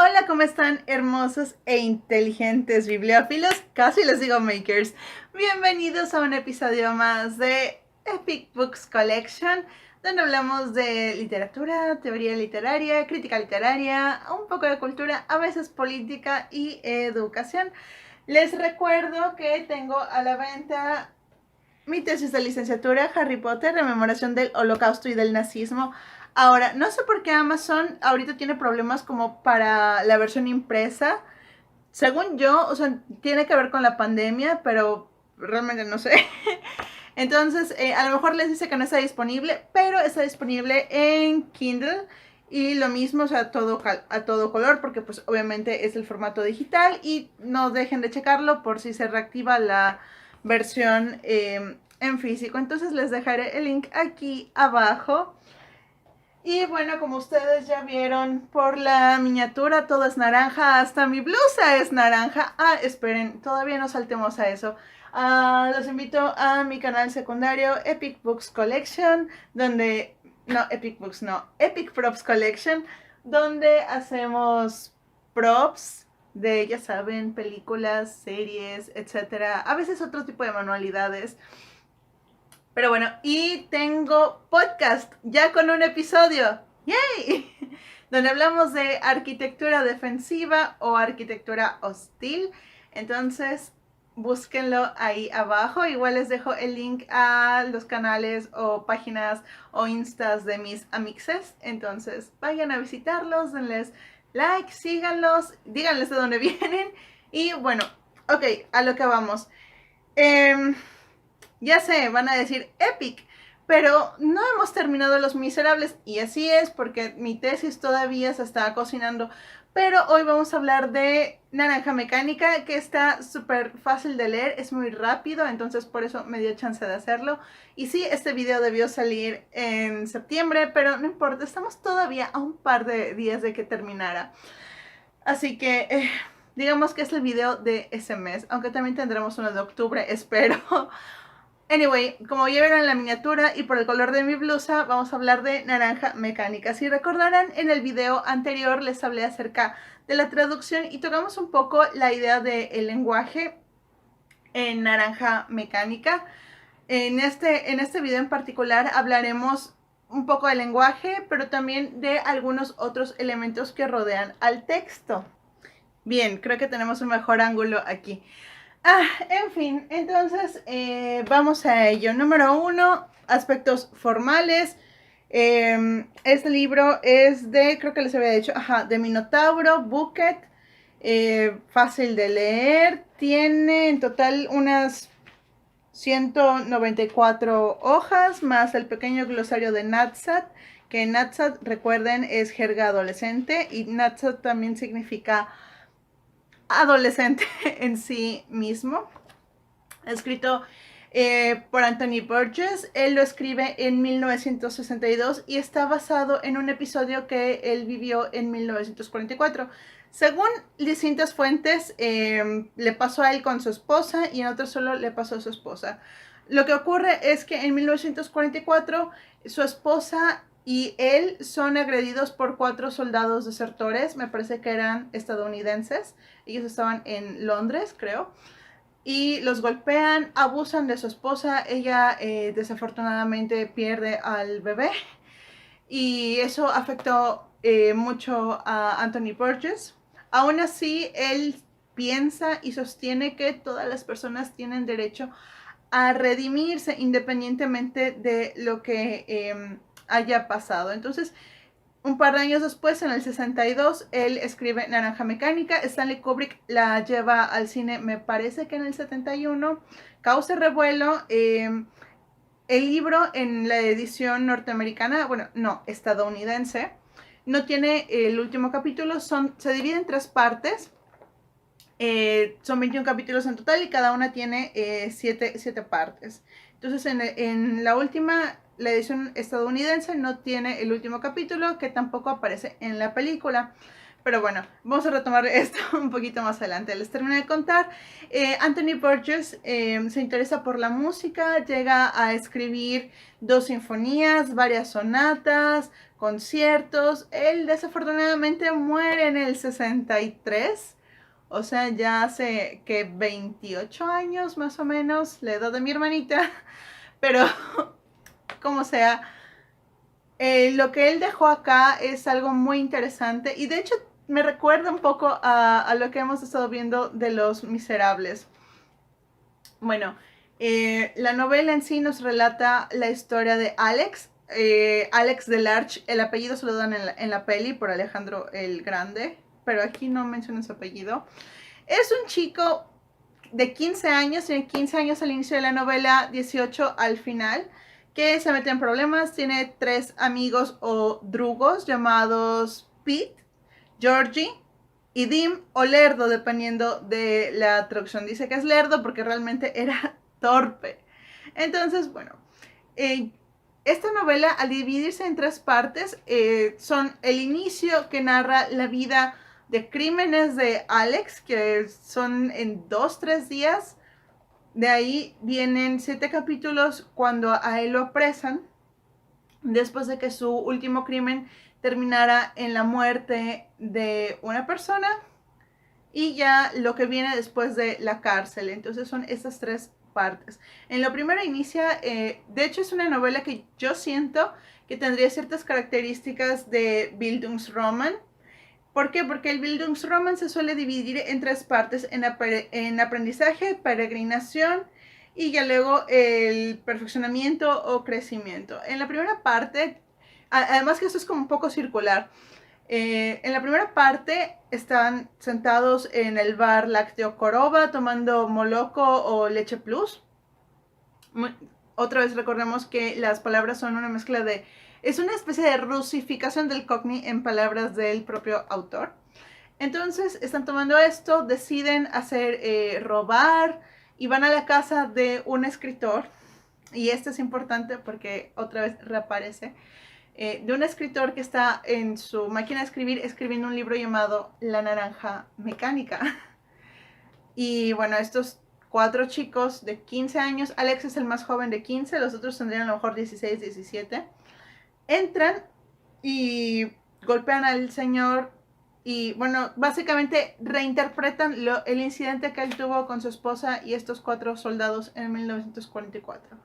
Hola, ¿cómo están hermosos e inteligentes bibliófilos? Casi les digo makers. Bienvenidos a un episodio más de Epic Books Collection, donde hablamos de literatura, teoría literaria, crítica literaria, un poco de cultura, a veces política y educación. Les recuerdo que tengo a la venta mi tesis de licenciatura, Harry Potter, rememoración del Holocausto y del nazismo. Ahora, no sé por qué Amazon ahorita tiene problemas como para la versión impresa. Según yo, o sea, tiene que ver con la pandemia, pero realmente no sé. Entonces, a lo mejor les dice que no está disponible, pero está disponible en Kindle. Y lo mismo, o sea, a todo color, porque pues obviamente es el formato digital. Y no dejen de checarlo por si se reactiva la versión en físico. Entonces les dejaré el link aquí abajo. Y bueno, como ustedes ya vieron por la miniatura, todo es naranja, hasta mi blusa es naranja. Ah, esperen, todavía no saltemos a eso. Los invito a mi canal secundario Epic Books Collection, donde... No, Epic Books no, Epic Props Collection, donde hacemos props de, ya saben, películas, series, etcétera. A veces otro tipo de manualidades. Pero bueno, y tengo podcast ya con un episodio. ¡Yay! Donde hablamos de arquitectura defensiva o arquitectura hostil. Entonces, búsquenlo ahí abajo. Igual les dejo el link a los canales o páginas o instas de mis amixes. Entonces, vayan a visitarlos, denles like, síganlos, díganles de dónde vienen. Y bueno, ok, a lo que vamos. Ya sé, van a decir Epic, pero no hemos terminado Los Miserables, y así es porque mi tesis todavía se está cocinando. Pero hoy vamos a hablar de Naranja Mecánica, que está súper fácil de leer, es muy rápido, entonces por eso me dio chance de hacerlo. Y sí, este video debió salir en septiembre, pero no importa, estamos todavía a un par de días de que terminara. Así que digamos que es el video de ese mes, aunque también tendremos uno de octubre, espero. Anyway, como ya vieron en la miniatura y por el color de mi blusa, vamos a hablar de Naranja Mecánica. Si recordarán, en el video anterior les hablé acerca de la traducción y tocamos un poco la idea del lenguaje en Naranja Mecánica. En este video en particular hablaremos un poco del lenguaje, pero también de algunos otros elementos que rodean al texto. Bien, creo que tenemos un mejor ángulo aquí. En fin, entonces vamos a ello. Número 1, aspectos formales. Este libro es de, creo que les había dicho, de Minotauro, Bucket. Fácil de leer. Tiene en total unas 194 hojas, más el pequeño glosario de Nadsat, que Nadsat, recuerden, es jerga adolescente, y Nadsat también significa adolescente en sí mismo. Escrito por Anthony Burgess. Él lo escribe en 1962 y está basado en un episodio que él vivió en 1944. Según distintas fuentes, le pasó a él con su esposa y en otras solo le pasó a su esposa. Lo que ocurre es que en 1944 su esposa y él son agredidos por 4 soldados desertores, me parece que eran estadounidenses. Ellos estaban en Londres, creo. Y los golpean, abusan de su esposa. Ella desafortunadamente pierde al bebé. Y eso afectó mucho a Anthony Burgess. Aún así, él piensa y sostiene que todas las personas tienen derecho a redimirse independientemente de lo que haya pasado. Entonces, un par de años después, en el 62, él escribe Naranja Mecánica. Stanley Kubrick la lleva al cine, me parece que en el 71. Causa revuelo. El libro en la edición norteamericana, bueno, no, estadounidense, no tiene el último capítulo. Se divide en 3 partes. Son 21 capítulos en total y cada una tiene 7 partes. Entonces en la última, la edición estadounidense no tiene el último capítulo, que tampoco aparece en la película. Pero bueno, vamos a retomar esto un poquito más adelante. Les termino de contar. Anthony Burgess se interesa por la música, llega a escribir 2 sinfonías, varias sonatas, conciertos. Él desafortunadamente muere en el 63. O sea, ya hace que 28 años más o menos, la edad de mi hermanita. Pero como sea, lo que él dejó acá es algo muy interesante. Y de hecho me recuerda un poco a lo que hemos estado viendo de Los Miserables. Bueno, la novela en sí nos relata la historia de Alex. Alex Delarge, el apellido se lo dan en la peli por Alejandro el Grande, pero aquí no menciona su apellido. Es un chico de 15 años, tiene 15 años al inicio de la novela, 18 al final, que se mete en problemas. Tiene 3 amigos o drugos llamados Pete, Georgie y Dim o Lerdo, dependiendo de la traducción. Dice que es Lerdo porque realmente era torpe. Entonces, bueno, esta novela, al dividirse en 3 partes, son el inicio, que narra la vida de crímenes de Alex, que son en 2-3 días. De ahí vienen 7 capítulos cuando a él lo apresan, después de que su último crimen terminara en la muerte de una persona, y ya lo que viene después de la cárcel. Entonces son estas 3 partes. En lo primero inicia, de hecho es una novela que yo siento que tendría ciertas características de Bildungsroman. ¿Por qué? Porque el Bildungsroman se suele dividir en 3 partes, en aprendizaje, peregrinación y ya luego el perfeccionamiento o crecimiento. En la primera parte, además que esto es como un poco circular, en la primera parte están sentados en el bar Lácteo Coroba tomando Moloco o Leche Plus. Otra vez recordemos que las palabras son una mezcla de... Es una especie de rusificación del Cockney en palabras del propio autor. Entonces están tomando esto, deciden robar y van a la casa de un escritor. Y esto es importante porque otra vez reaparece. De un escritor que está en su máquina de escribir escribiendo un libro llamado La Naranja Mecánica. Y bueno, estos 4 chicos de 15 años, Alex es el más joven de 15, los otros tendrían a lo mejor 16, 17, entran y golpean al señor y bueno, básicamente reinterpretan el incidente que él tuvo con su esposa y estos 4 soldados en 1944.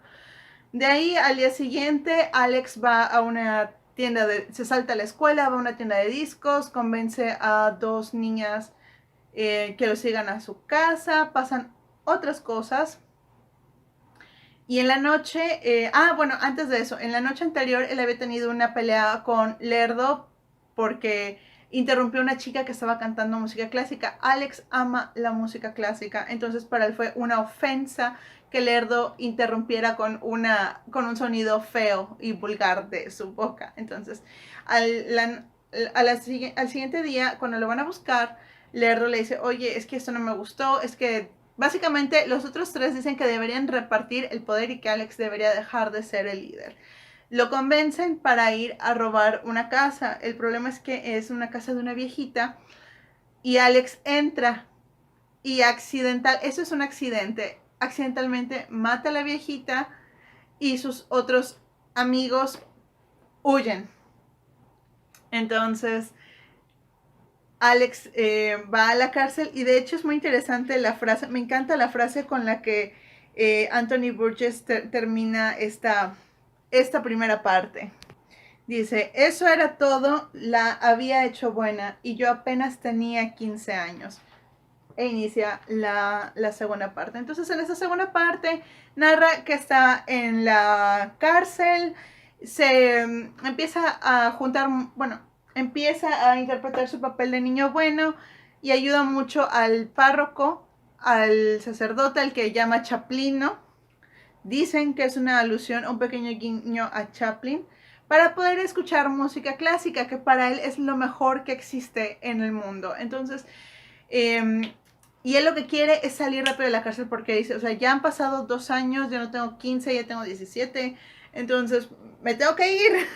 De ahí al día siguiente, Alex va a una tienda se salta a la escuela, va a una tienda de discos, convence a 2 niñas que lo sigan a su casa, pasan otras cosas. Y en la noche, bueno, antes de eso, en la noche anterior él había tenido una pelea con Lerdo porque interrumpió a una chica que estaba cantando música clásica. Alex ama la música clásica, entonces para él fue una ofensa que Lerdo interrumpiera con un sonido feo y vulgar de su boca. Entonces, al siguiente día, cuando lo van a buscar, Lerdo le dice, oye, es que esto no me gustó, es que básicamente los otros 3 dicen que deberían repartir el poder y que Alex debería dejar de ser el líder. Lo convencen para ir a robar una casa. El problema es que es una casa de una viejita y Alex entra y eso es un accidente, accidentalmente mata a la viejita y sus otros amigos huyen. Entonces Alex va a la cárcel y de hecho es muy interesante la frase, me encanta la frase con la que Anthony Burgess termina esta primera parte. Dice, eso era todo, la había hecho buena y yo apenas tenía 15 años. E inicia la segunda parte. Entonces en esa segunda parte narra que está en la cárcel, se empieza a juntar, bueno, empieza a interpretar su papel de niño bueno y ayuda mucho al párroco, al sacerdote, al que llama Chaplin, ¿no? Dicen que es una alusión, un pequeño guiño a Chaplin, para poder escuchar música clásica, que para él es lo mejor que existe en el mundo. Entonces, y él lo que quiere es salir rápido de la cárcel porque dice, o sea, ya han pasado 2 años, ya no tengo 15, ya tengo 17, entonces me tengo que ir.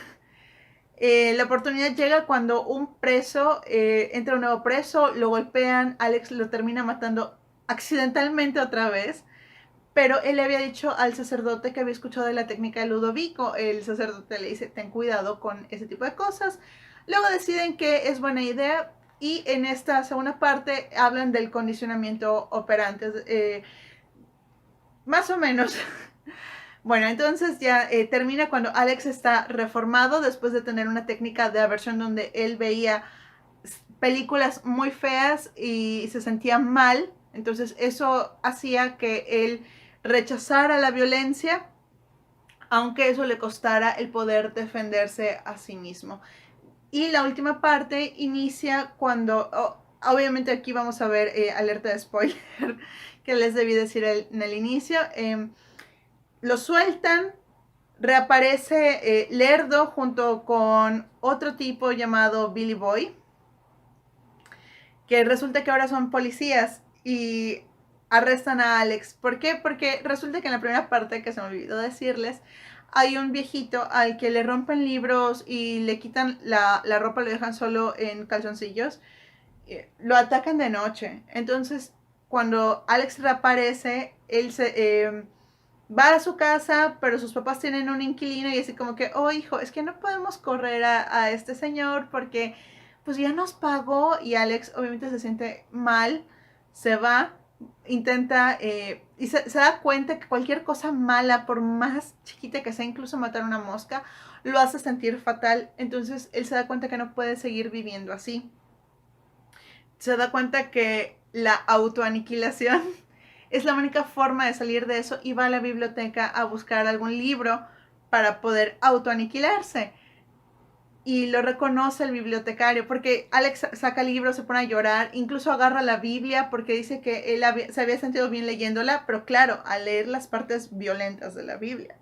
La oportunidad llega cuando un preso, entra un nuevo preso, lo golpean, Alex lo termina matando accidentalmente otra vez, pero él le había dicho al sacerdote que había escuchado de la técnica de Ludovico. El sacerdote le dice, ten cuidado con ese tipo de cosas. Luego deciden que es buena idea y en esta segunda parte hablan del condicionamiento operante, más o menos. Bueno, entonces ya termina cuando Alex está reformado después de tener una técnica de aversión donde él veía películas muy feas y se sentía mal. Entonces eso hacía que él rechazara la violencia, aunque eso le costara el poder defenderse a sí mismo. Y la última parte inicia cuando, obviamente aquí vamos a ver alerta de spoiler, que les debí decir en el inicio. Lo sueltan, reaparece Lerdo junto con otro tipo llamado Billy Boy, que resulta que ahora son policías y arrestan a Alex. ¿Por qué? Porque resulta que en la primera parte, que se me olvidó decirles, hay un viejito al que le rompen libros y le quitan la ropa, lo dejan solo en calzoncillos. Lo atacan de noche. Entonces, cuando Alex reaparece, él va a su casa, pero sus papás tienen un inquilino y así como que, oh hijo, es que no podemos correr a este señor porque pues ya nos pagó. Y Alex obviamente se siente mal, se va, intenta y se da cuenta que cualquier cosa mala, por más chiquita que sea, incluso matar una mosca, lo hace sentir fatal. Entonces él se da cuenta que no puede seguir viviendo así. Se da cuenta que la autoaniquilación es la única forma de salir de eso y va a la biblioteca a buscar algún libro para poder autoaniquilarse. Y lo reconoce el bibliotecario porque Alex saca el libro, se pone a llorar, incluso agarra la Biblia porque dice que él se había sentido bien leyéndola, pero claro, al leer las partes violentas de la Biblia.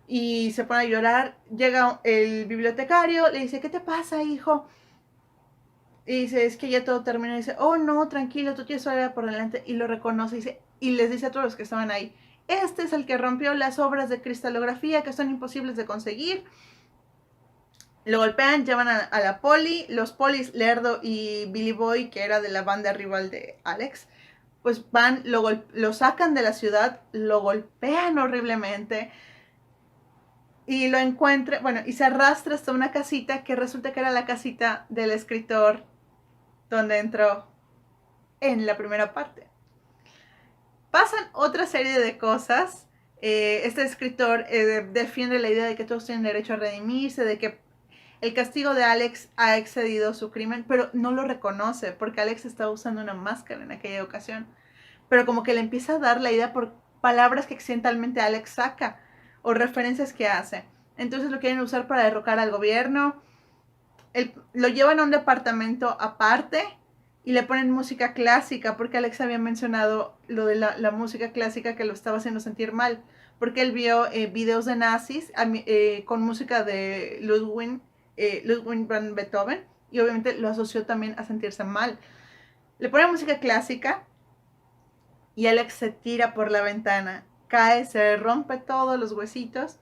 Y se pone a llorar, llega el bibliotecario, le dice, ¿qué te pasa, hijo? Y dice, es que ya todo terminó. Y dice, oh no, tranquilo, tú tienes todavía por delante. Y lo reconoce y, y les dice a todos los que estaban ahí, este es el que rompió las obras de cristalografía que son imposibles de conseguir. Lo golpean, llevan a la poli. Los polis, Lerdo y Billy Boy, que era de la banda rival de Alex, pues van, lo sacan de la ciudad, lo golpean horriblemente y lo encuentran, bueno, y se arrastra hasta una casita que resulta que era la casita del escritor donde entró en la primera parte. Pasan otra serie de cosas. Este escritor defiende la idea de que todos tienen derecho a redimirse, de que el castigo de Alex ha excedido su crimen, pero no lo reconoce porque Alex estaba usando una máscara en aquella ocasión. Pero como que le empieza a dar la idea por palabras que accidentalmente Alex saca o referencias que hace. Entonces lo quieren usar para derrocar al gobierno. Lo llevan a un departamento aparte y le ponen música clásica porque Alex había mencionado lo de la música clásica que lo estaba haciendo sentir mal, porque él vio videos de nazis con música de Ludwig van Beethoven y obviamente lo asoció también a sentirse mal. Le ponen música clásica y Alex se tira por la ventana, cae, se rompe todos los huesitos,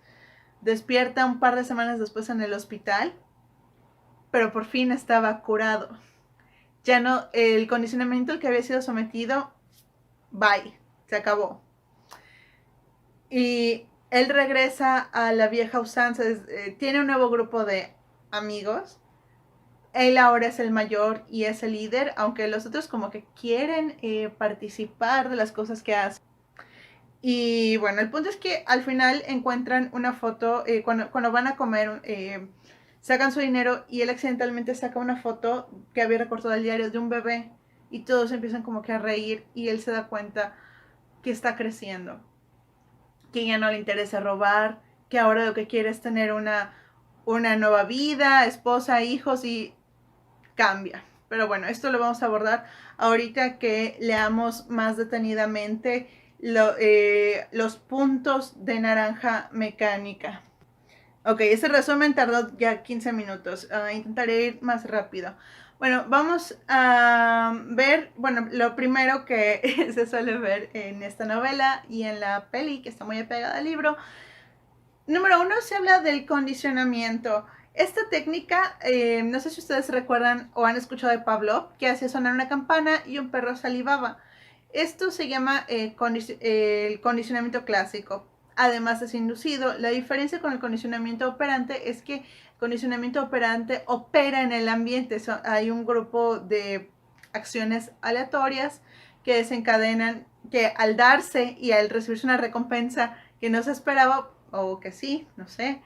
despierta un par de semanas después en el hospital, pero por fin estaba curado. Ya no, el condicionamiento al que había sido sometido, bye, se acabó. Y él regresa a la vieja usanza, tiene un nuevo grupo de amigos. Él ahora es el mayor y es el líder, aunque los otros como que quieren participar de las cosas que hace. Y bueno, el punto es que al final encuentran una foto, cuando van a comer, sacan su dinero y él accidentalmente saca una foto que había recortado del diario de un bebé y todos empiezan como que a reír y él se da cuenta que está creciendo, que ya no le interesa robar, que ahora lo que quiere es tener una nueva vida, esposa, hijos y cambia. Pero bueno, esto lo vamos a abordar ahorita que leamos más detenidamente los puntos de naranja mecánica. Ok, ese resumen tardó ya 15 minutos. Intentaré ir más rápido. Bueno, vamos a ver, bueno, lo primero que se suele ver en esta novela y en la peli, que está muy apegada al libro. Número 1, se habla del condicionamiento. Esta técnica, no sé si ustedes recuerdan o han escuchado de Pavlov, que hacía sonar una campana y un perro salivaba. Esto se llama el condicionamiento clásico. Además es inducido. La diferencia con el condicionamiento operante es que el condicionamiento operante opera en el ambiente. Hay un grupo de acciones aleatorias que desencadenan que al darse y al recibirse una recompensa que no se esperaba, o que sí, no sé,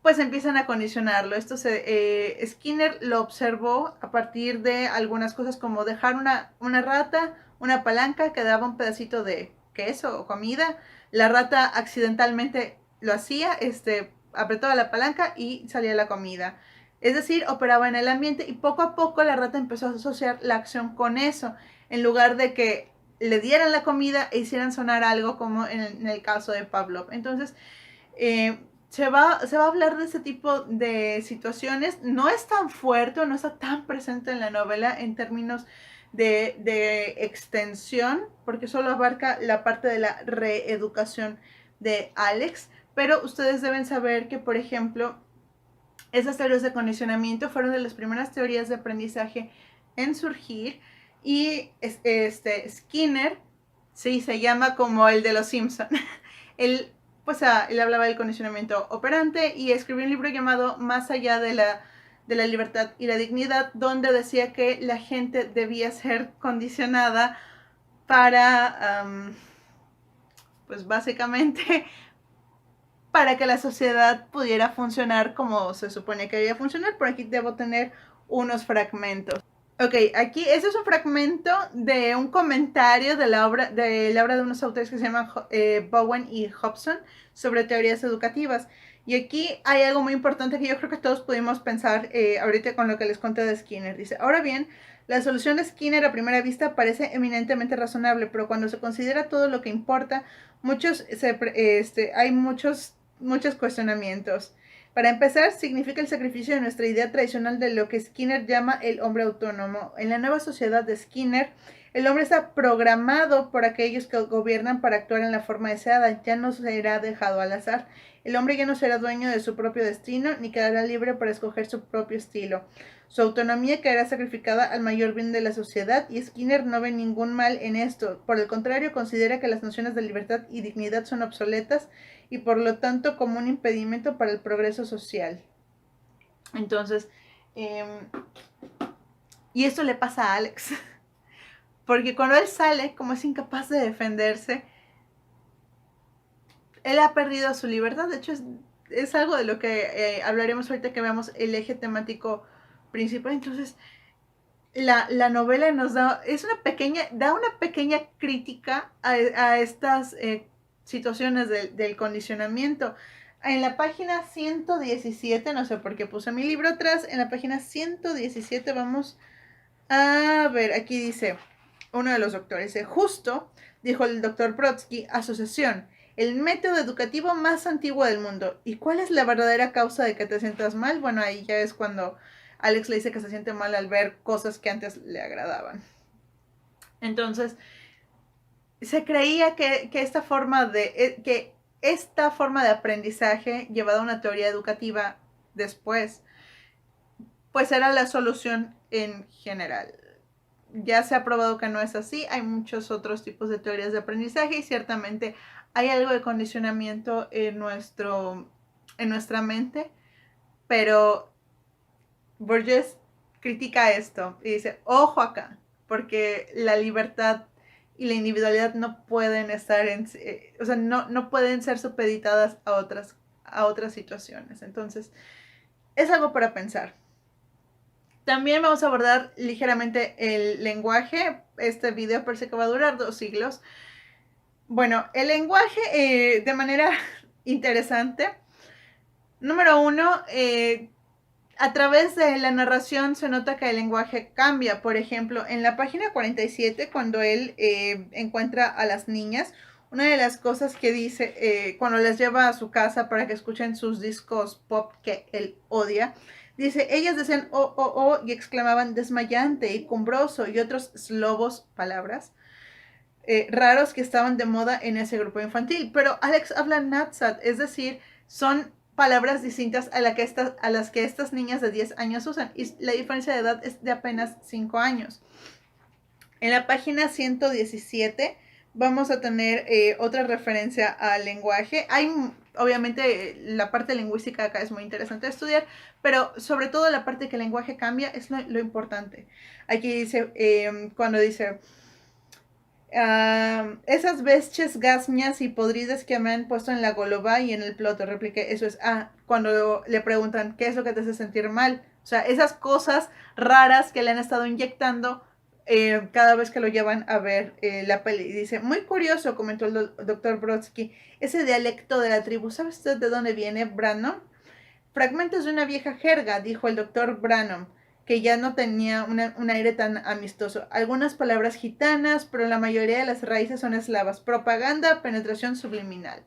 pues empiezan a condicionarlo. Skinner lo observó a partir de algunas cosas como dejar una rata, una palanca que daba un pedacito de queso o comida. La rata accidentalmente lo hacía, apretaba la palanca y salía la comida. Es decir, operaba en el ambiente y poco a poco la rata empezó a asociar la acción con eso, en lugar de que le dieran la comida e hicieran sonar algo como en el caso de Pavlov. Entonces, se va a hablar de ese tipo de situaciones. No es tan fuerte, no está tan presente en la novela en términos de extensión, porque solo abarca la parte de la reeducación de Alex, pero ustedes deben saber que, por ejemplo, esas teorías de condicionamiento fueron de las primeras teorías de aprendizaje en surgir, y Skinner, sí, se llama como el de los Simpson. Él, pues, él hablaba del condicionamiento operante y escribió un libro llamado Más allá de la libertad y la dignidad, donde decía que la gente debía ser condicionada para, pues básicamente, para que la sociedad pudiera funcionar como se supone que debía funcionar. Por aquí debo tener unos fragmentos. Ok, aquí ese es un fragmento de un comentario de la obra de unos autores que se llaman Bowen y Hobson sobre teorías educativas. Y aquí hay algo muy importante que yo creo que todos pudimos pensar ahorita con lo que les conté de Skinner. Dice, ahora bien, la solución de Skinner a primera vista parece eminentemente razonable, pero cuando se considera todo lo que importa, hay muchos cuestionamientos. Para empezar, significa el sacrificio de nuestra idea tradicional de lo que Skinner llama el hombre autónomo. En la nueva sociedad de Skinner, el hombre está programado por aquellos que gobiernan para actuar en la forma deseada. Ya no será dejado al azar. El hombre ya no será dueño de su propio destino, ni quedará libre para escoger su propio estilo. Su autonomía quedará sacrificada al mayor bien de la sociedad, y Skinner no ve ningún mal en esto. Por el contrario, considera que las nociones de libertad y dignidad son obsoletas y por lo tanto como un impedimento para el progreso social. Entonces, y esto le pasa a Alex, porque cuando él sale, como es incapaz de defenderse, él ha perdido su libertad. De hecho, es algo de lo que hablaremos ahorita que veamos el eje temático principal. Entonces, la novela nos da una pequeña crítica a estas situaciones del condicionamiento. En la página 117, no sé por qué puse mi libro atrás, en la página 117 vamos a ver, aquí dice uno de los doctores, justo, dijo el doctor Brodsky, asociación, el método educativo más antiguo del mundo. ¿Y cuál es la verdadera causa de que te sientas mal? Bueno, ahí ya es cuando Alex le dice que se siente mal al ver cosas que antes le agradaban. Entonces, se creía que esta forma de aprendizaje llevada a una teoría educativa después, pues era la solución en general. Ya se ha probado que no es así. Hay muchos otros tipos de teorías de aprendizaje y ciertamente hay algo de condicionamiento en nuestra mente, pero Borges critica esto y dice, ojo acá, porque la libertad y la individualidad no pueden estar no pueden ser supeditadas a otras situaciones. Entonces, es algo para pensar. También vamos a abordar ligeramente el lenguaje. Este video parece que va a durar 2 siglos. Bueno, el lenguaje de manera interesante. Número 1, a través de la narración se nota que el lenguaje cambia. Por ejemplo, en la página 47, cuando él encuentra a las niñas, una de las cosas que dice, cuando les lleva a su casa para que escuchen sus discos pop que él odia, dice, ellas decían oh, oh, oh, y exclamaban desmayante y cumbroso y otros slobos, palabras raros que estaban de moda en ese grupo infantil. Pero Alex habla Nadsat, es decir, son palabras distintas a las que estas niñas de 10 años usan. Y la diferencia de edad es de apenas 5 años. En la página 117 vamos a tener otra referencia al lenguaje. Hay, obviamente, la parte lingüística acá es muy interesante de estudiar, pero sobre todo la parte que el lenguaje cambia es lo importante. Aquí dice, cuando dice... esas bestias gasñas y podridas que me han puesto en la goloba y en el ploto, repliqué, eso es, cuando le preguntan, ¿qué es lo que te hace sentir mal? O sea, esas cosas raras que le han estado inyectando cada vez que lo llevan a ver la peli. Y dice, muy curioso, comentó el doctor Brodsky, ese dialecto de la tribu, ¿sabe usted de dónde viene, Branham? Fragmentos de una vieja jerga, dijo el doctor Branham, que ya no tenía un aire tan amistoso. Algunas palabras gitanas, pero la mayoría de las raíces son eslavas. Propaganda, penetración subliminal.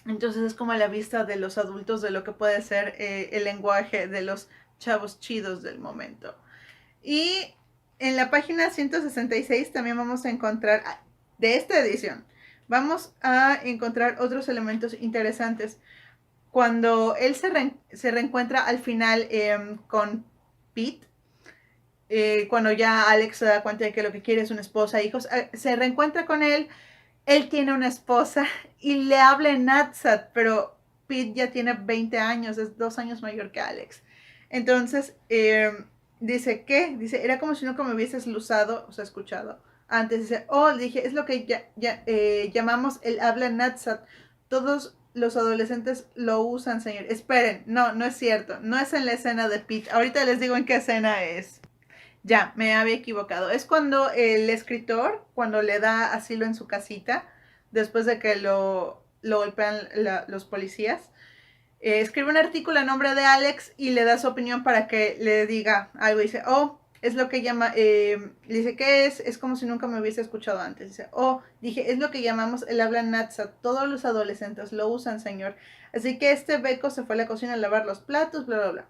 Entonces es como a la vista de los adultos de lo que puede ser el lenguaje de los chavos chidos del momento. Y en la página 166 también vamos a encontrar, de esta edición, vamos a encontrar otros elementos interesantes. Cuando él se reencuentra al final con Pete, cuando ya Alex se da cuenta de que lo que quiere es una esposa, hijos, se reencuentra con él, él tiene una esposa y le habla en Natsat, pero Pete ya tiene 20 años, es 2 años mayor que Alex. Entonces, dice, ¿qué? Dice, era como si nunca me hubieses luzado, o sea, escuchado. Antes dice, dije, es lo que llamamos el habla Natsat. Todos los adolescentes lo usan, señor. Esperen, no es cierto. No es en la escena de Pete. Ahorita les digo en qué escena es. Ya, me había equivocado. Es cuando el escritor, cuando le da asilo en su casita, después de que lo golpean los policías, escribe un artículo a nombre de Alex y le da su opinión para que le diga algo. Dice, es lo que llama, dice, ¿qué es? Es como si nunca me hubiese escuchado antes. Dice, dije, es lo que llamamos el habla natsa. Todos los adolescentes lo usan, señor. Así que este beco se fue a la cocina a lavar los platos, bla, bla, bla.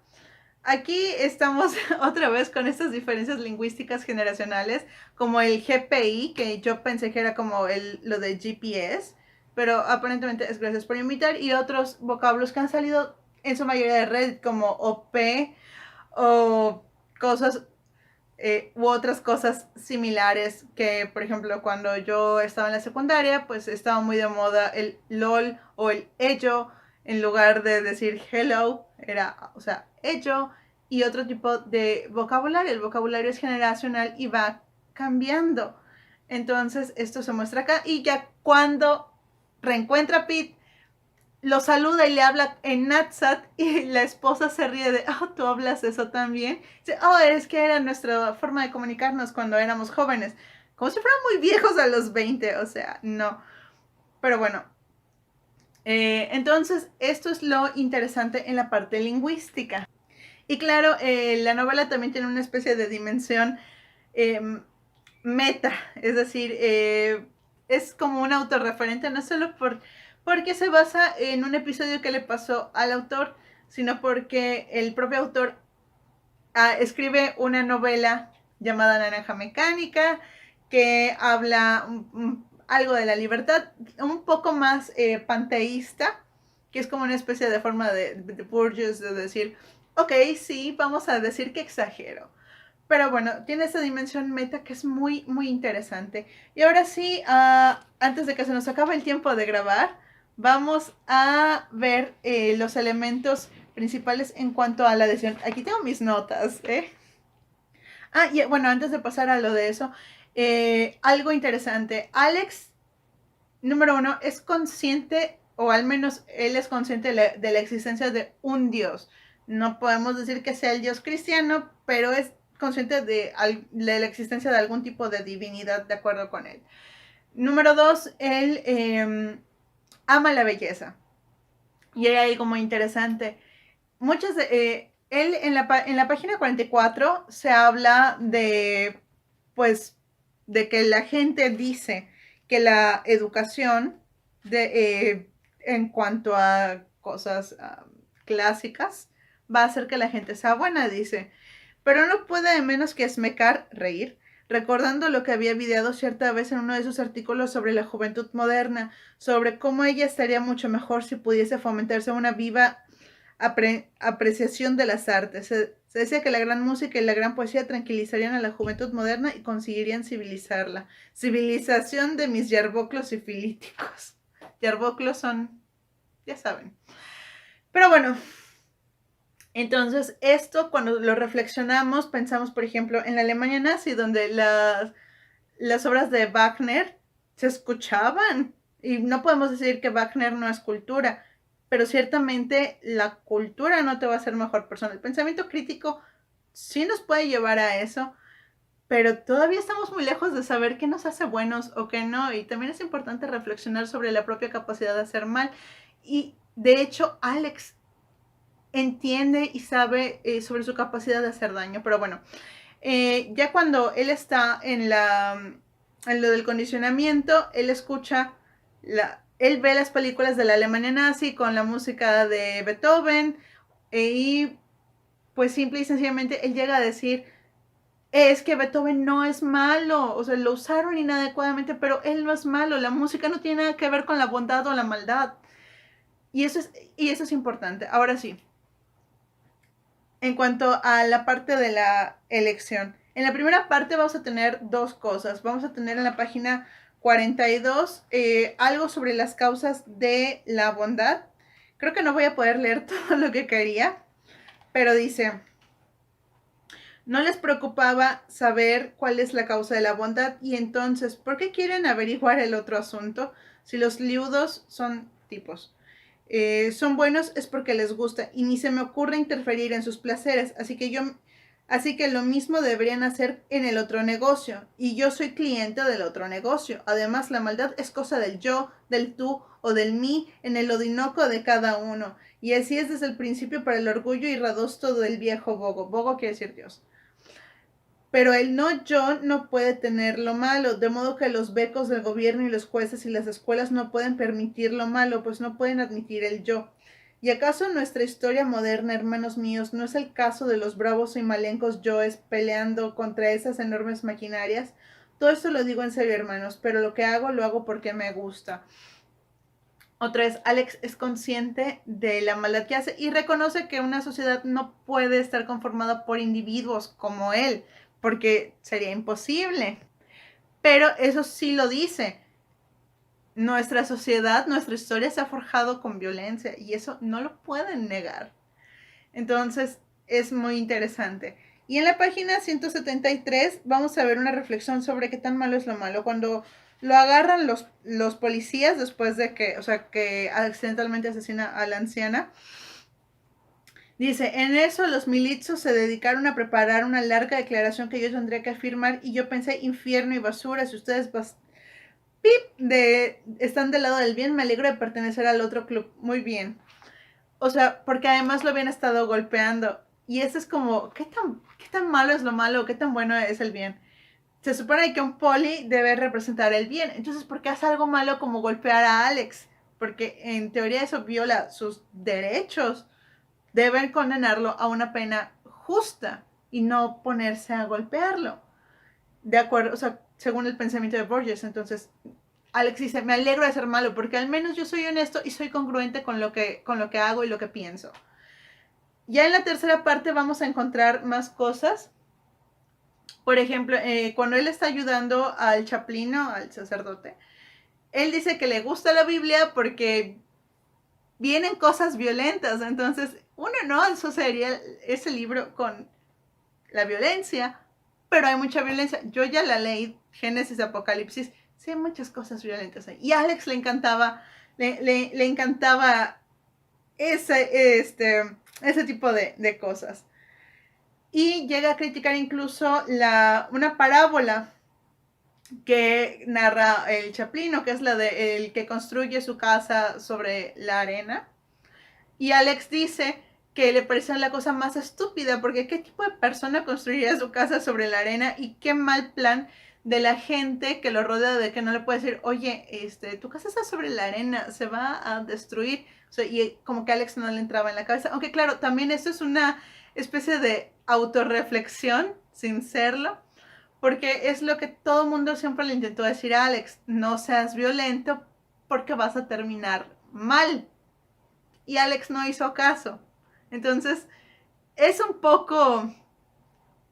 Aquí estamos otra vez con estas diferencias lingüísticas generacionales, como el GPI, que yo pensé que era como lo de GPS, pero aparentemente es gracias por invitar, y otros vocablos que han salido en su mayoría de Reddit, como OP o cosas u otras cosas similares que, por ejemplo, cuando yo estaba en la secundaria, pues estaba muy de moda el LOL o el ello, en lugar de decir hello, era, o sea, ello, y otro tipo de vocabulario. El vocabulario es generacional y va cambiando. Entonces, esto se muestra acá, y ya cuando reencuentra a Pete, lo saluda y le habla en Natsat, y la esposa se ríe de, tú hablas eso también. Dice, es que era nuestra forma de comunicarnos cuando éramos jóvenes. Como si fueran muy viejos a los 20, o sea, no. Pero bueno, entonces esto es lo interesante en la parte lingüística. Y claro, la novela también tiene una especie de dimensión meta, es decir, es como un autorreferente, no solo porque se basa en un episodio que le pasó al autor, sino porque el propio autor escribe una novela llamada Naranja Mecánica, que habla algo de la libertad, un poco más panteísta, que es como una especie de forma de Burgess de decir, ok, sí, vamos a decir que exagero. Pero bueno, tiene esa dimensión meta que es muy, muy interesante. Y ahora sí, antes de que se nos acabe el tiempo de grabar, vamos a ver los elementos principales en cuanto a la decisión. Aquí tengo mis notas, ¿eh? Y bueno, antes de pasar a lo de eso, algo interesante. Alex, número 1, es consciente, o al menos él es consciente de la existencia de un Dios. No podemos decir que sea el Dios cristiano, pero es consciente de la existencia de algún tipo de divinidad de acuerdo con él. Número 2, él ama la belleza. Y hay algo muy interesante. Él en la página 44 se habla de, pues, de que la gente dice que la educación en cuanto a cosas clásicas va a hacer que la gente sea buena, dice. Pero no puede menos que esmecar, reír, recordando lo que había videado cierta vez en uno de sus artículos sobre la juventud moderna, sobre cómo ella estaría mucho mejor si pudiese fomentarse una viva apreciación de las artes. Se decía que la gran música y la gran poesía tranquilizarían a la juventud moderna y conseguirían civilizarla. Civilización de mis yerboclos sifilíticos. Yerboclos son, ya saben. Pero bueno, entonces esto cuando lo reflexionamos, pensamos por ejemplo en la Alemania nazi, donde las obras de Wagner se escuchaban. Y no podemos decir que Wagner no es cultura, pero ciertamente la cultura no te va a hacer mejor persona. El pensamiento crítico sí nos puede llevar a eso, pero todavía estamos muy lejos de saber qué nos hace buenos o qué no. Y también es importante reflexionar sobre la propia capacidad de hacer mal. Y de hecho, Alex entiende y sabe sobre su capacidad de hacer daño. Pero bueno, ya cuando él está en lo del condicionamiento, él escucha, él ve las películas de la Alemania nazi con la música de Beethoven y pues simple y sencillamente él llega a decir, es que Beethoven no es malo, o sea, lo usaron inadecuadamente, pero él no es malo, la música no tiene nada que ver con la bondad o la maldad. Y eso es importante. Ahora sí, en cuanto a la parte de la elección. En la primera parte vamos a tener dos cosas. Vamos a tener en la página 42 algo sobre las causas de la bondad. Creo que no voy a poder leer todo lo que quería, pero dice, no les preocupaba saber cuál es la causa de la bondad y entonces, ¿por qué quieren averiguar el otro asunto si los liudos son tipos? Son buenos es porque les gusta y ni se me ocurre interferir en sus placeres, así que lo mismo deberían hacer en el otro negocio y yo soy cliente del otro negocio. Además, la maldad es cosa del yo, del tú o del mí en el odinoco de cada uno y así es desde el principio para el orgullo y radosto del viejo bogo. Bogo quiere decir Dios. Pero el no yo no puede tener lo malo, de modo que los becos del gobierno y los jueces y las escuelas no pueden permitir lo malo, pues no pueden admitir el yo. ¿Y acaso nuestra historia moderna, hermanos míos, no es el caso de los bravos y malencos yoes peleando contra esas enormes maquinarias? Todo esto lo digo en serio, hermanos, pero lo que hago lo hago porque me gusta. Otra vez, Alex es consciente de la maldad que hace y reconoce que una sociedad no puede estar conformada por individuos como él, porque sería imposible. Pero eso sí lo dice. Nuestra sociedad, nuestra historia se ha forjado con violencia y eso no lo pueden negar. Entonces, es muy interesante. Y en la página 173 vamos a ver una reflexión sobre qué tan malo es lo malo. Cuando lo agarran los policías después de que, o sea, que accidentalmente asesina a la anciana, dice, en eso los milicios se dedicaron a preparar una larga declaración que yo tendría que firmar y yo pensé, infierno y basura, si ustedes están del lado del bien, me alegro de pertenecer al otro club. Muy bien. O sea, porque además lo habían estado golpeando. Y eso es como, ¿qué tan malo es lo malo? ¿Qué tan bueno es el bien? Se supone que un poli debe representar el bien. Entonces, ¿por qué hace algo malo como golpear a Alex? Porque en teoría eso viola sus derechos. Deben condenarlo a una pena justa y no ponerse a golpearlo. De acuerdo, o sea, según el pensamiento de Borges. Entonces, Alex dice, me alegro de ser malo porque al menos yo soy honesto y soy congruente con lo que hago y lo que pienso. Ya en la tercera parte vamos a encontrar más cosas. Por ejemplo, cuando él está ayudando al chaplino, al sacerdote, él dice que le gusta la Biblia porque vienen cosas violentas. Entonces, uno no asociaría ese libro con la violencia, pero hay mucha violencia. Yo ya la leí, Génesis, Apocalipsis, sí hay muchas cosas violentas ahí. Y a Alex le encantaba, le encantaba ese tipo de cosas. Y llega a criticar incluso una parábola que narra el Chaplino, que es la de el que construye su casa sobre la arena. Y Alex dice que le pareció la cosa más estúpida, porque ¿qué tipo de persona construiría su casa sobre la arena? Y qué mal plan de la gente que lo rodea, de que no le puede decir, oye, tu casa está sobre la arena, se va a destruir. O sea, y como que a Alex no le entraba en la cabeza. Aunque claro, también esto es una especie de autorreflexión, sin serlo, porque es lo que todo el mundo siempre le intentó decir a Alex, no seas violento porque vas a terminar mal. Y Alex no hizo caso. Entonces, es un poco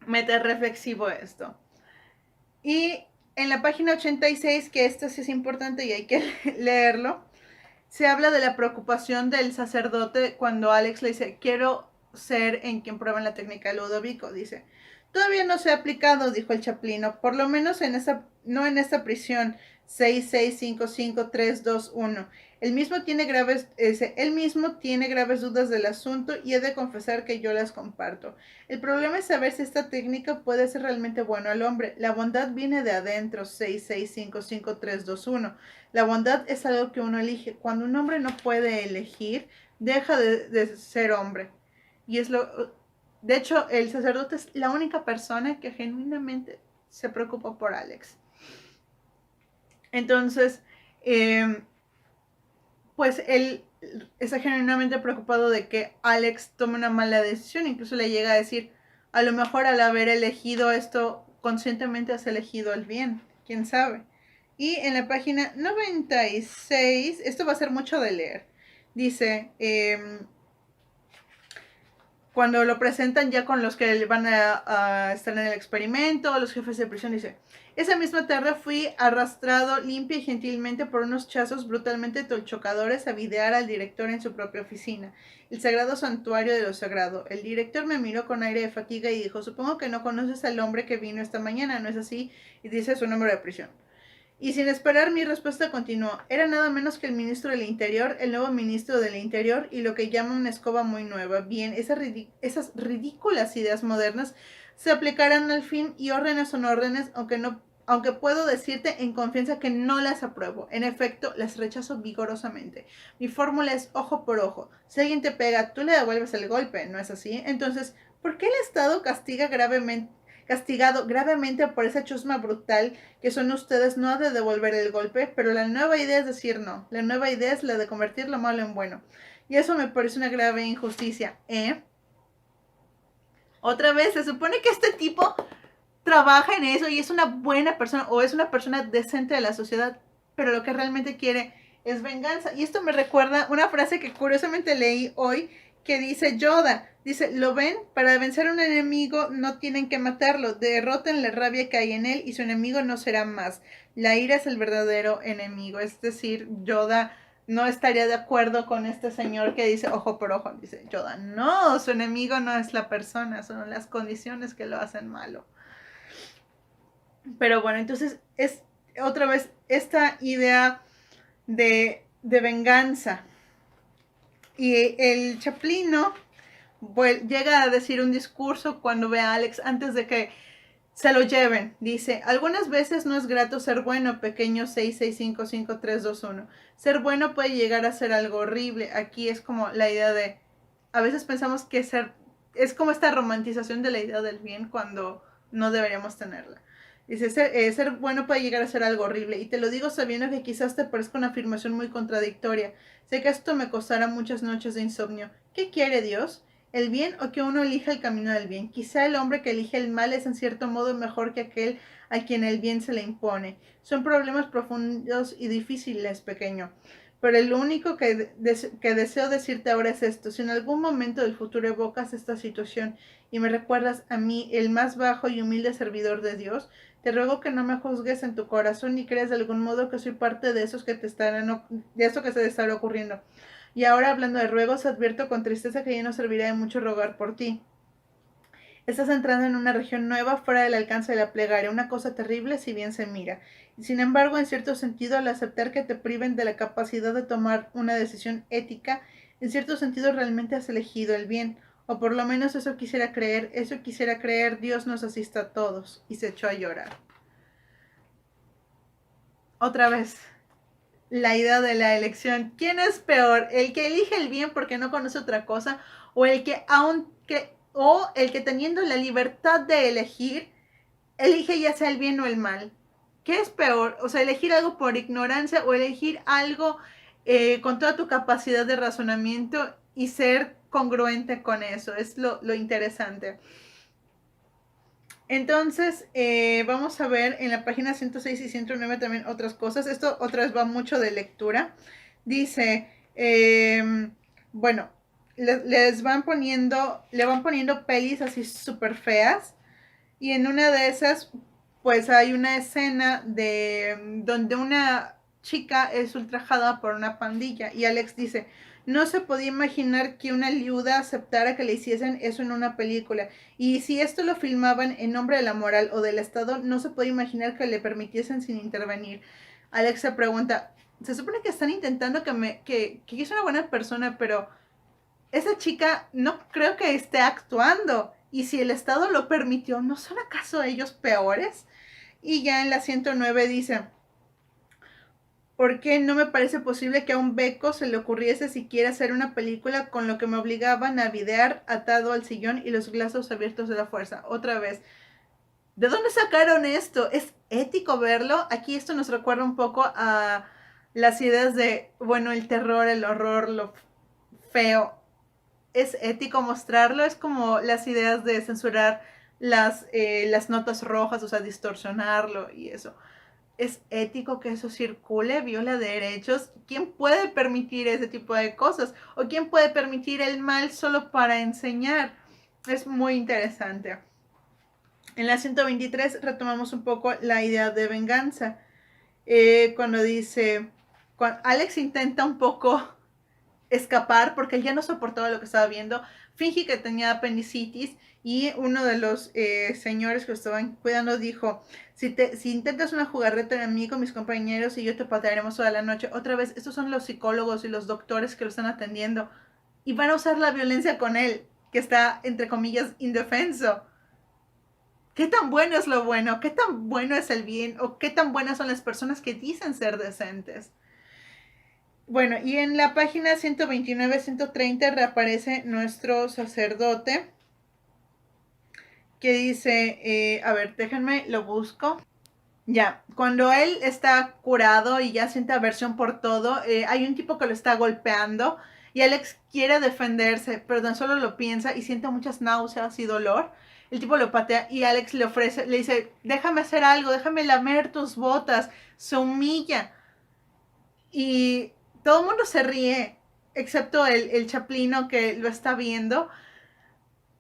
metarreflexivo esto. Y en la página 86, que esto sí es importante y hay que leerlo, se habla de la preocupación del sacerdote cuando Alex le dice, quiero ser en quien prueban la técnica de Ludovico. Dice, todavía no se ha aplicado, dijo el chaplino, por lo menos no en esta prisión 6655321. Él mismo tiene graves dudas del asunto y he de confesar que yo las comparto. El problema es saber si esta técnica puede ser realmente buena al hombre. La bondad viene de adentro, 6655321. La bondad es algo que uno elige. Cuando un hombre no puede elegir, deja de ser hombre. Y es lo... De hecho, el sacerdote es la única persona que genuinamente se preocupa por Alex. Entonces, pues él está genuinamente preocupado de que Alex tome una mala decisión. Incluso le llega a decir, a lo mejor al haber elegido esto, conscientemente has elegido el bien. ¿Quién sabe? Y en la página 96, esto va a ser mucho de leer. Dice, cuando lo presentan ya con los que van a estar en el experimento, los jefes de prisión, dice, esa misma tarde fui arrastrado limpia y gentilmente por unos chazos brutalmente tolchocadores a videar al director en su propia oficina, el sagrado santuario de lo sagrado. El director me miró con aire de fatiga y dijo, supongo que no conoces al hombre que vino esta mañana, ¿no es así? Y dice su número de prisión. Y sin esperar mi respuesta continuó, era nada menos que el ministro del Interior, el nuevo ministro del Interior y lo que llama una escoba muy nueva. Bien, esas ridículas ideas modernas se aplicarán al fin y órdenes son órdenes, aunque puedo decirte en confianza que no las apruebo. En efecto, las rechazo vigorosamente. Mi fórmula es ojo por ojo. Si alguien te pega, tú le devuelves el golpe, ¿no es así? Entonces, ¿por qué el Estado castigado gravemente por esa chusma brutal que son ustedes, no ha de devolver el golpe? Pero la nueva idea es decir no. La nueva idea es la de convertir lo malo en bueno. Y eso me parece una grave injusticia, ¿eh? Otra vez, se supone que este tipo trabaja en eso y es una buena persona o es una persona decente de la sociedad, pero lo que realmente quiere es venganza. Y esto me recuerda una frase que curiosamente leí hoy que dice Yoda. Dice, ¿lo ven? Para vencer a un enemigo no tienen que matarlo. Derroten la rabia que hay en él y su enemigo no será más. La ira es el verdadero enemigo. Es decir, Yoda no estaría de acuerdo con este señor que dice ojo por ojo. Dice Yoda, no, su enemigo no es la persona, son las condiciones que lo hacen malo. Pero bueno, entonces es otra vez esta idea de venganza. Y el chaplino llega a decir un discurso cuando ve a Alex antes de que se lo lleven. Dice, algunas veces no es grato ser bueno, pequeño 6655321. Ser bueno puede llegar a ser algo horrible. Aquí es como la idea de, a veces pensamos que es como esta romantización de la idea del bien cuando no deberíamos tenerla. Dice, ser bueno puede llegar a ser algo horrible. Y te lo digo sabiendo que quizás te parezca una afirmación muy contradictoria. Sé que esto me costará muchas noches de insomnio. ¿Qué quiere Dios? ¿El bien o que uno elija el camino del bien? Quizá el hombre que elige el mal es en cierto modo mejor que aquel a quien el bien se le impone. Son problemas profundos y difíciles, pequeño. Pero lo único que deseo decirte ahora es esto. Si en algún momento del futuro evocas esta situación y me recuerdas a mí, el más bajo y humilde servidor de Dios, te ruego que no me juzgues en tu corazón ni creas de algún modo que soy parte de esos de eso que se te estará ocurriendo. Y ahora, hablando de ruegos, advierto con tristeza que ya no servirá de mucho rogar por ti. Estás entrando en una región nueva fuera del alcance de la plegaria, una cosa terrible si bien se mira. Y sin embargo, en cierto sentido, al aceptar que te priven de la capacidad de tomar una decisión ética, en cierto sentido realmente has elegido el bien. O por lo menos eso quisiera creer, Dios nos asista a todos. Y se echó a llorar. Otra vez, la idea de la elección. ¿Quién es peor? ¿El que elige el bien porque no conoce otra cosa? ¿O el que teniendo la libertad de elegir, elige ya sea el bien o el mal? ¿Qué es peor? O sea, elegir algo por ignorancia o elegir algo con toda tu capacidad de razonamiento y ser congruente con eso. Es lo interesante. Entonces, vamos a ver en la página 106 y 109 también otras cosas. Esto otra vez va mucho de lectura. Dice, bueno, le van poniendo pelis así súper feas. Y en una de esas, pues hay una escena de donde una chica es ultrajada por una pandilla. Y Alex dice, no se podía imaginar que una liuda aceptara que le hiciesen eso en una película. Y si esto lo filmaban en nombre de la moral o del Estado, no se podía imaginar que le permitiesen sin intervenir. Alex se pregunta, se supone que están intentando que es una buena persona, pero esa chica no creo que esté actuando. Y si el Estado lo permitió, ¿no son acaso ellos peores? Y ya en la 109 dice, ¿por qué no me parece posible que a un beco se le ocurriese siquiera hacer una película con lo que me obligaban a videar atado al sillón y los brazos abiertos de la fuerza? Otra vez, ¿de dónde sacaron esto? ¿Es ético verlo? Aquí esto nos recuerda un poco a las ideas de, bueno, el terror, el horror, lo feo. ¿Es ético mostrarlo? Es como las ideas de censurar las notas rojas, o sea, distorsionarlo y eso. ¿Es ético que eso circule? ¿Viola derechos? ¿Quién puede permitir ese tipo de cosas? ¿O quién puede permitir el mal solo para enseñar? Es muy interesante. En la 123 retomamos un poco la idea de venganza. Cuando dice, cuando Alex intenta un poco escapar porque él ya no soportaba lo que estaba viendo, finge que tenía apendicitis y uno de los señores que lo estaban cuidando dijo, si intentas una jugarreta de mí con mis compañeros y yo te patearemos toda la noche. Otra vez, estos son los psicólogos y los doctores que lo están atendiendo y van a usar la violencia con él, que está, entre comillas, indefenso. ¿Qué tan bueno es lo bueno? ¿Qué tan bueno es el bien? ¿O qué tan buenas son las personas que dicen ser decentes? Bueno, y en la página 129-130 reaparece nuestro sacerdote que dice, a ver, déjenme, lo busco. Ya, cuando él está curado y ya siente aversión por todo, hay un tipo que lo está golpeando y Alex quiere defenderse, pero tan solo lo piensa y siente muchas náuseas y dolor. El tipo lo patea y Alex le ofrece, le dice, déjame hacer algo, déjame lamer tus botas. Se humilla y todo el mundo se ríe, excepto el chaplino que lo está viendo.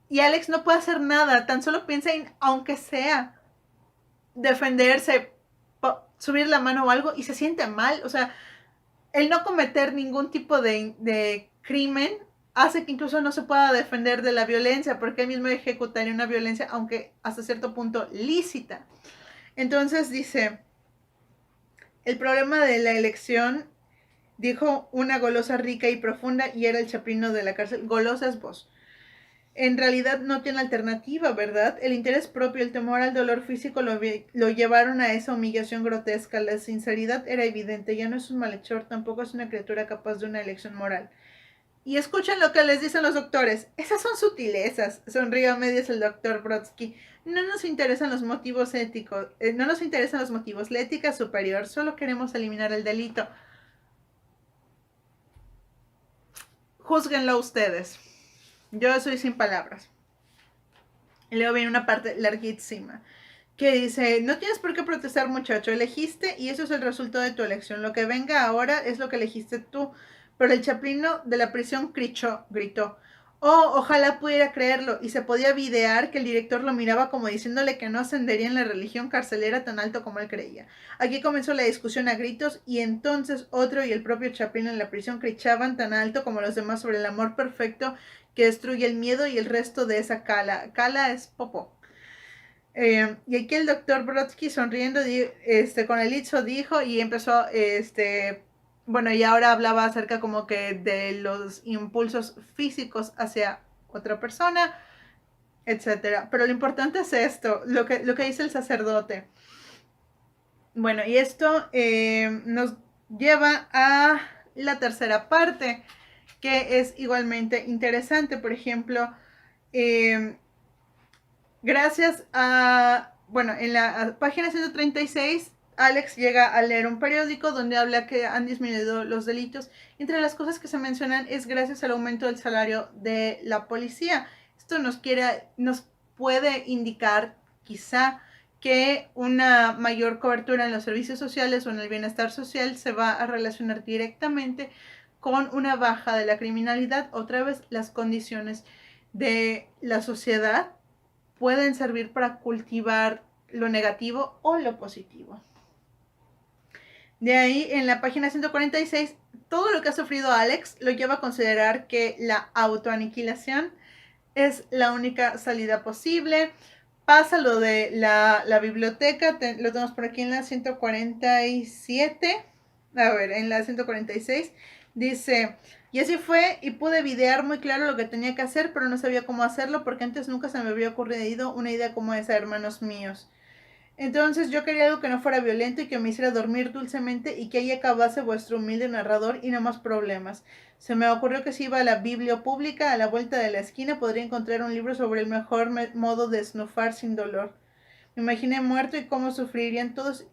Y Alex no puede hacer nada, tan solo piensa en, aunque sea, defenderse, subir la mano o algo, y se siente mal. O sea, el no cometer ningún tipo de crimen hace que incluso no se pueda defender de la violencia, porque él mismo ejecutaría una violencia, aunque hasta cierto punto lícita. Entonces dice, el problema de la elección, dijo una golosa rica y profunda, y era el chaplino de la cárcel. Golosa es vos. En realidad no tiene alternativa, ¿verdad? El interés propio, el temor al dolor físico lo llevaron a esa humillación grotesca. La sinceridad era evidente, ya no es un malhechor, tampoco es una criatura capaz de una elección moral. Y escuchen lo que les dicen los doctores. Esas son sutilezas, sonrió a medias el doctor Brodsky. No nos interesan los motivos éticos, no nos interesan los motivos. La ética es superior, solo queremos eliminar el delito. Júzguenlo ustedes. Yo soy sin palabras. Y luego viene una parte larguísima que dice, no tienes por qué protestar, muchacho, elegiste y eso es el resultado de tu elección. Lo que venga ahora es lo que elegiste tú. Pero el chaplino de la prisión gritó, oh, ojalá pudiera creerlo, y se podía videar que el director lo miraba como diciéndole que no ascendería en la religión carcelera tan alto como él creía. Aquí comenzó la discusión a gritos, y entonces otro y el propio chaplino en la prisión crichaban tan alto como los demás sobre el amor perfecto que destruye el miedo y el resto de esa cala. Cala es popó. Y aquí el doctor Brodsky sonriendo con el lizo dijo y empezó, bueno, y ahora hablaba acerca como que de los impulsos físicos hacia otra persona, etcétera. Pero lo importante es esto, lo que dice el sacerdote. Bueno, y esto nos lleva a la tercera parte, que es igualmente interesante. Por ejemplo, gracias a, bueno, en la página 136, Alex llega a leer un periódico donde habla que han disminuido los delitos. Entre las cosas que se mencionan es gracias al aumento del salario de la policía. Esto nos puede indicar quizá que una mayor cobertura en los servicios sociales o en el bienestar social se va a relacionar directamente con una baja de la criminalidad. Otra vez, las condiciones de la sociedad pueden servir para cultivar lo negativo o lo positivo. De ahí, en la página 146, todo lo que ha sufrido Alex lo lleva a considerar que la autoaniquilación es la única salida posible. Pasa lo de la biblioteca, lo tenemos por aquí en la 147. A ver, en la 146 dice: y así fue, y pude videar muy claro lo que tenía que hacer, pero no sabía cómo hacerlo porque antes nunca se me había ocurrido una idea como esa, hermanos míos. Entonces yo quería algo que no fuera violento y que me hiciera dormir dulcemente y que ahí acabase vuestro humilde narrador y no más problemas. Se me ocurrió que si iba a la biblio pública a la vuelta de la esquina podría encontrar un libro sobre el mejor modo de snufar sin dolor. Me imaginé muerto y cómo sufrirían todos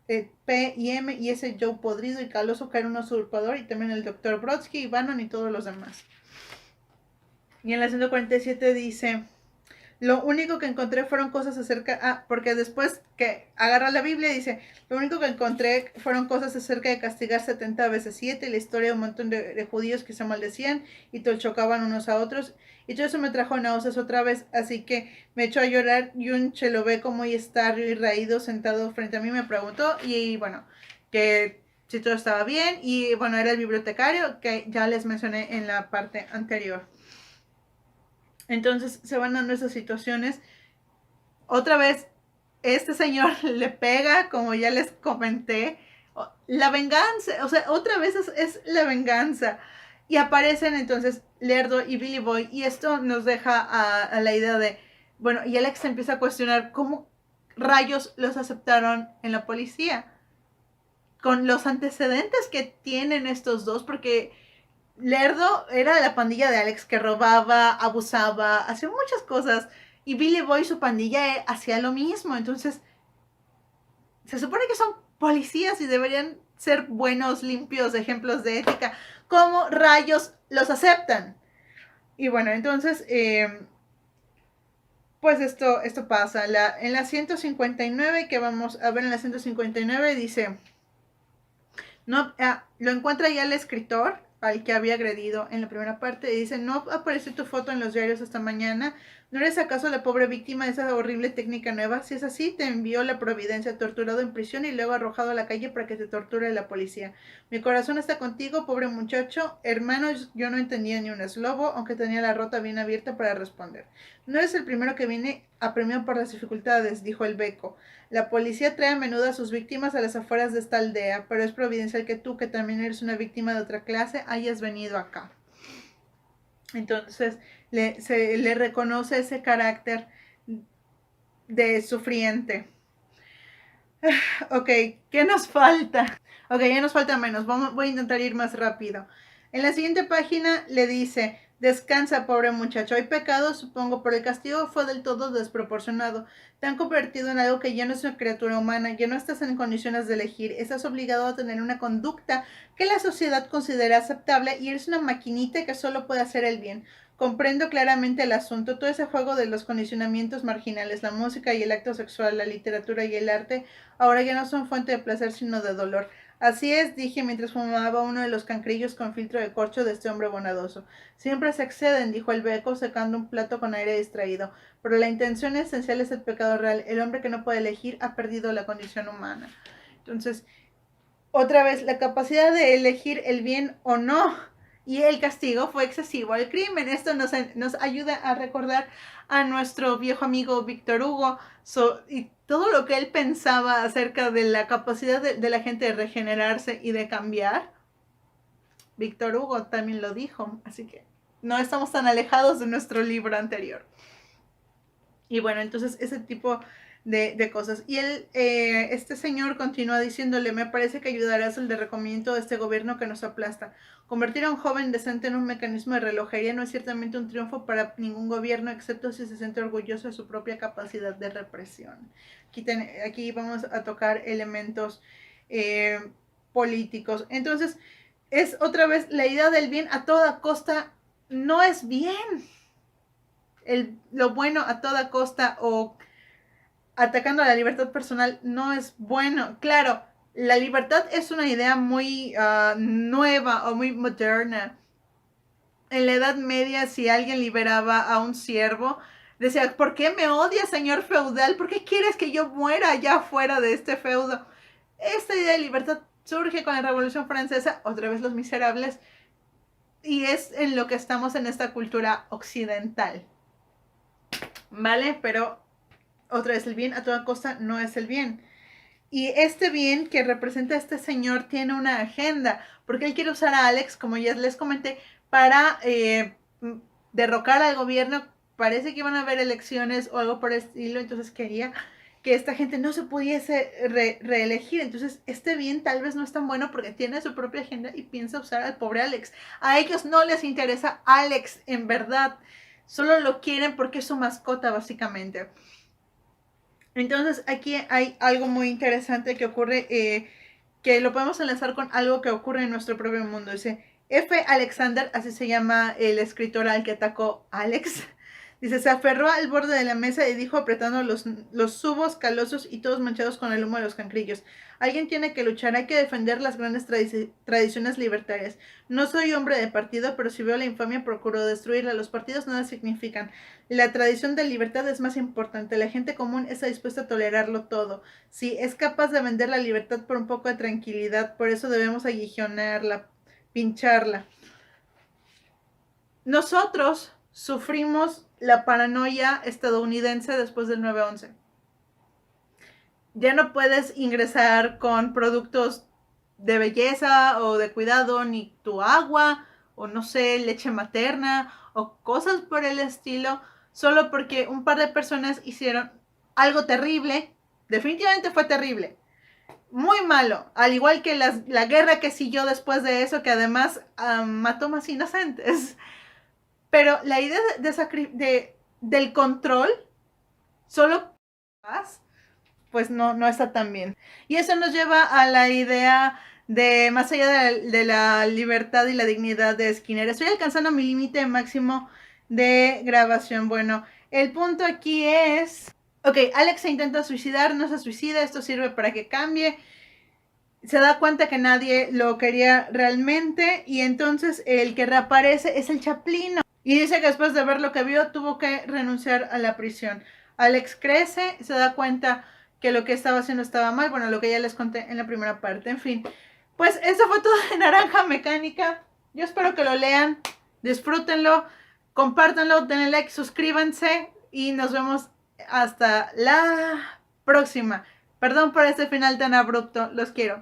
P y M y ese Joe podrido y caloso que era un usurpador, y también el doctor Brodsky y Bannon y todos los demás. Y en la 147 dice: lo único que encontré fueron cosas acerca... porque después que agarra la Biblia dice: lo único que encontré fueron cosas acerca de castigar 70 veces 7, la historia de un montón de judíos que se maldecían y chocaban unos a otros. Y todo eso me trajo náuseas otra vez, así que me echó a llorar y un chelobeco muy estarrio y raído sentado frente a mí me preguntó, y bueno, que si todo estaba bien, y bueno, era el bibliotecario que ya les mencioné en la parte anterior. Entonces se van dando esas situaciones. Otra vez, este señor le pega, como ya les comenté. La venganza, o sea, otra vez es la venganza. Y aparecen entonces Lerdo y Billy Boy. Y esto nos deja a la idea de, bueno, y Alex se empieza a cuestionar cómo rayos los aceptaron en la policía. Con los antecedentes que tienen estos dos, porque Lerdo era de la pandilla de Alex, que robaba, abusaba, hacía muchas cosas. Y Billy Boy, su pandilla, hacía lo mismo. Entonces, se supone que son policías y deberían ser buenos, limpios, ejemplos de ética. ¿Cómo rayos los aceptan? Y bueno, entonces, pues esto pasa. En la 159, que vamos a ver en la 159, dice... No, lo encuentra ya el escritor al que había agredido en la primera parte y dice: no apareció tu foto en los diarios hasta mañana. ¿No eres acaso la pobre víctima de esa horrible técnica nueva? Si es así, te envió la providencia, torturado en prisión y luego arrojado a la calle para que te torture la policía. Mi corazón está contigo, pobre muchacho. Hermano, yo no entendía ni un eslobo, aunque tenía la rota bien abierta para responder. No eres el primero que viene apremiado por las dificultades, dijo el beco. La policía trae a menudo a sus víctimas a las afueras de esta aldea, pero es providencial que tú, que también eres una víctima de otra clase, hayas venido acá. Entonces se le reconoce ese carácter de sufriente. Ok, ¿qué nos falta? Ok, ya nos falta menos. Voy a intentar ir más rápido. En la siguiente página le dice: descansa, pobre muchacho. Hay pecado, supongo, pero el castigo fue del todo desproporcionado. Te han convertido en algo que ya no es una criatura humana, ya no estás en condiciones de elegir. Estás obligado a tener una conducta que la sociedad considera aceptable y eres una maquinita que solo puede hacer el bien. Comprendo claramente el asunto. Todo ese juego de los condicionamientos marginales, la música y el acto sexual, la literatura y el arte, ahora ya no son fuente de placer sino de dolor. Así es, dije mientras fumaba uno de los cancrillos con filtro de corcho de este hombre bondadoso. Siempre se exceden, dijo el beco, secando un plato con aire distraído. Pero la intención esencial es el pecado real. El hombre que no puede elegir ha perdido la condición humana. Entonces, otra vez, la capacidad de elegir el bien o no. Y el castigo fue excesivo al crimen. Esto nos ayuda a recordar a nuestro viejo amigo Víctor Hugo y todo lo que él pensaba acerca de la capacidad de la gente de regenerarse y de cambiar. Víctor Hugo también lo dijo, así que no estamos tan alejados de nuestro libro anterior. Y bueno, entonces ese tipo de cosas. Y este señor continúa diciéndole: me parece que ayudarás al derrocamiento de este gobierno que nos aplasta. Convertir a un joven decente en un mecanismo de relojería no es ciertamente un triunfo para ningún gobierno, excepto si se siente orgulloso de su propia capacidad de represión. Aquí vamos a tocar elementos políticos. Entonces, es otra vez la idea del bien a toda costa. No es bien. Lo bueno a toda costa, o atacando a la libertad personal no es bueno. Claro, la libertad es una idea muy nueva o muy moderna. En la Edad Media, si alguien liberaba a un siervo, decía, ¿por qué me odias, señor feudal? ¿Por qué quieres que yo muera allá fuera de este feudo? Esta idea de libertad surge con la Revolución Francesa, otra vez los miserables, y es en lo que estamos en esta cultura occidental. ¿Vale? Pero otra vez, el bien a toda costa no es el bien. Y este bien que representa a este señor tiene una agenda, porque él quiere usar a Alex, como ya les comenté, para derrocar al gobierno. Parece que iban a haber elecciones o algo por el estilo, entonces quería que esta gente no se pudiese reelegir. Entonces este bien tal vez no es tan bueno porque tiene su propia agenda y piensa usar al pobre Alex. A ellos no les interesa Alex en verdad, solo lo quieren porque es su mascota básicamente. Entonces aquí hay algo muy interesante que ocurre, que lo podemos enlazar con algo que ocurre en nuestro propio mundo. Dice, F. Alexander, así se llama el escritor al que atacó Alex. Dice, se aferró al borde de la mesa y dijo apretando los subos calosos y todos manchados con el humo de los cancrillos. Alguien tiene que luchar, hay que defender las grandes tradiciones libertarias. No soy hombre de partido, pero si veo la infamia procuro destruirla. Los partidos nada significan. La tradición de libertad es más importante. La gente común está dispuesta a tolerarlo todo. Sí, es capaz de vender la libertad por un poco de tranquilidad. Por eso debemos aguijonearla, pincharla. Nosotros sufrimos la paranoia estadounidense después del 9/11. Ya no puedes ingresar con productos de belleza o de cuidado, ni tu agua, o no sé, leche materna, o cosas por el estilo, solo porque un par de personas hicieron algo terrible. Definitivamente fue terrible. Muy malo. Al igual que la guerra que siguió después de eso, que además mató más inocentes. Pero la idea del control, solo paz, pues no está tan bien. Y eso nos lleva a la idea de más allá de la libertad y la dignidad de Skinner. Estoy alcanzando mi límite máximo de grabación. Bueno, el punto aquí es, ok, Alex se intenta suicidar, no se suicida, esto sirve para que cambie. Se da cuenta que nadie lo quería realmente y entonces el que reaparece es el Chaplino. Y dice que después de ver lo que vio tuvo que renunciar a la prisión. Alex crece, se da cuenta que lo que estaba haciendo estaba mal. Bueno, lo que ya les conté en la primera parte. En fin, pues eso fue todo de Naranja Mecánica. Yo espero que lo lean, disfrútenlo, compártanlo, denle like, suscríbanse y nos vemos hasta la próxima. Perdón por este final tan abrupto, los quiero.